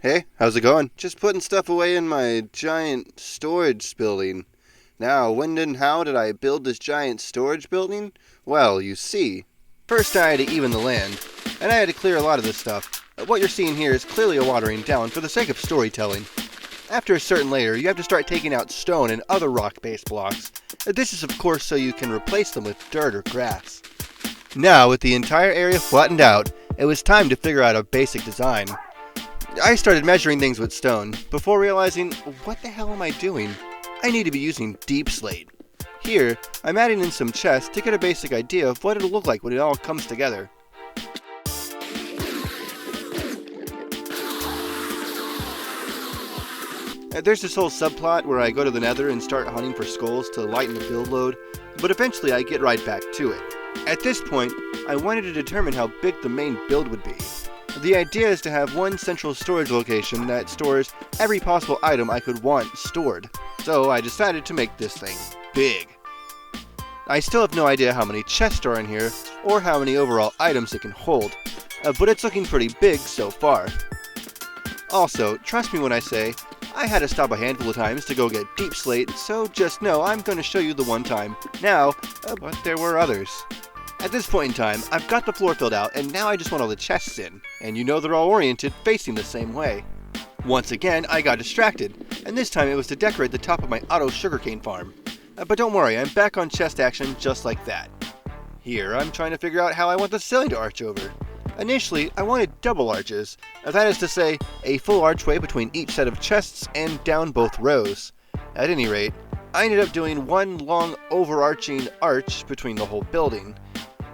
Hey, how's it going? Just putting stuff away in my giant storage building. Now, when and how did I build this giant storage building? Well, you see, first I had to even the land, and I had to clear a lot of this stuff. What you're seeing here is clearly a watering down for the sake of storytelling. After a certain layer, you have to start taking out stone and other rock-based blocks. This is of course so you can replace them with dirt or grass. Now, with the entire area flattened out, it was time to figure out a basic design. I started measuring things with stone, before realizing, what the hell am I doing? I need to be using deep slate. Here, I'm adding in some chests to get a basic idea of what it'll look like when it all comes together. There's this whole subplot where I go to the nether and start hunting for skulls to lighten the build load, but eventually I get right back to it. At this point, I wanted to determine how big the main build would be. The idea is to have one central storage location that stores every possible item I could want stored, so I decided to make this thing big. I still have no idea how many chests are in here, or how many overall items it can hold, but it's looking pretty big so far. Also, trust me when I say, I had to stop a handful of times to go get deep slate, so just know I'm going to show you the one time now, but there were others. At this point in time, I've got the floor filled out, and now I just want all the chests in, and you know they're all oriented facing the same way. Once again, I got distracted, and this time it was to decorate the top of my auto sugarcane farm. But don't worry, I'm back on chest action just like that. Here, I'm trying to figure out how I want the ceiling to arch over. Initially, I wanted double arches, that is to say, a full archway between each set of chests and down both rows. At any rate, I ended up doing one long overarching arch between the whole building.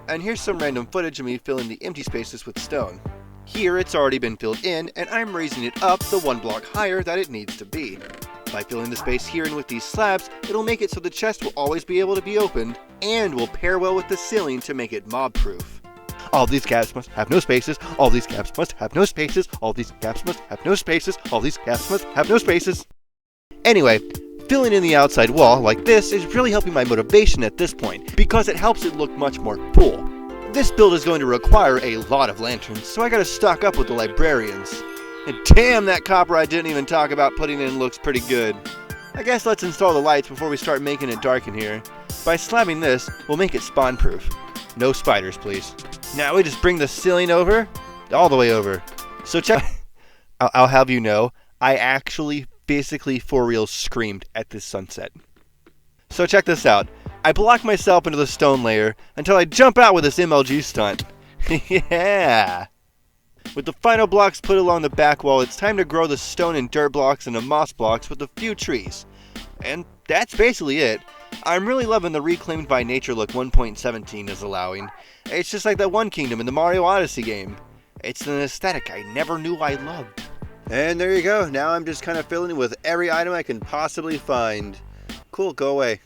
And here's some random footage of me filling the empty spaces with stone. Here it's already been filled in, and I'm raising it up the one block higher that it needs to be. By filling the space here in with these slabs, it'll make it so the chest will always be able to be opened, and will pair well with the ceiling to make it mob-proof. All these gaps must have no spaces, all these gaps must have no spaces, all these gaps must have no spaces, all these gaps must have no spaces. Anyway, filling in the outside wall like this is really helping my motivation at this point, because it helps it look much more full. This build is going to require a lot of lanterns, so I gotta stock up with the librarians. And damn, that copper I didn't even talk about putting in looks pretty good. I guess let's install the lights before we start making it dark in here. By slabbing this, we'll make it spawn proof. No spiders, please. Now we just bring the ceiling over, all the way over. So check, I'll have you know, I actually physically for real screamed at this sunset. So check this out. I block myself into the stone layer until I jump out with this MLG stunt. Yeah! With the final blocks put along the back wall, it's time to grow the stone and dirt blocks into moss blocks with a few trees. And that's basically it. I'm really loving the Reclaimed by Nature look 1.17 is allowing. It's just like that one kingdom in the Mario Odyssey game. It's an aesthetic I never knew I loved. And there you go. Now I'm just kind of filling it with every item I can possibly find. Cool, go away.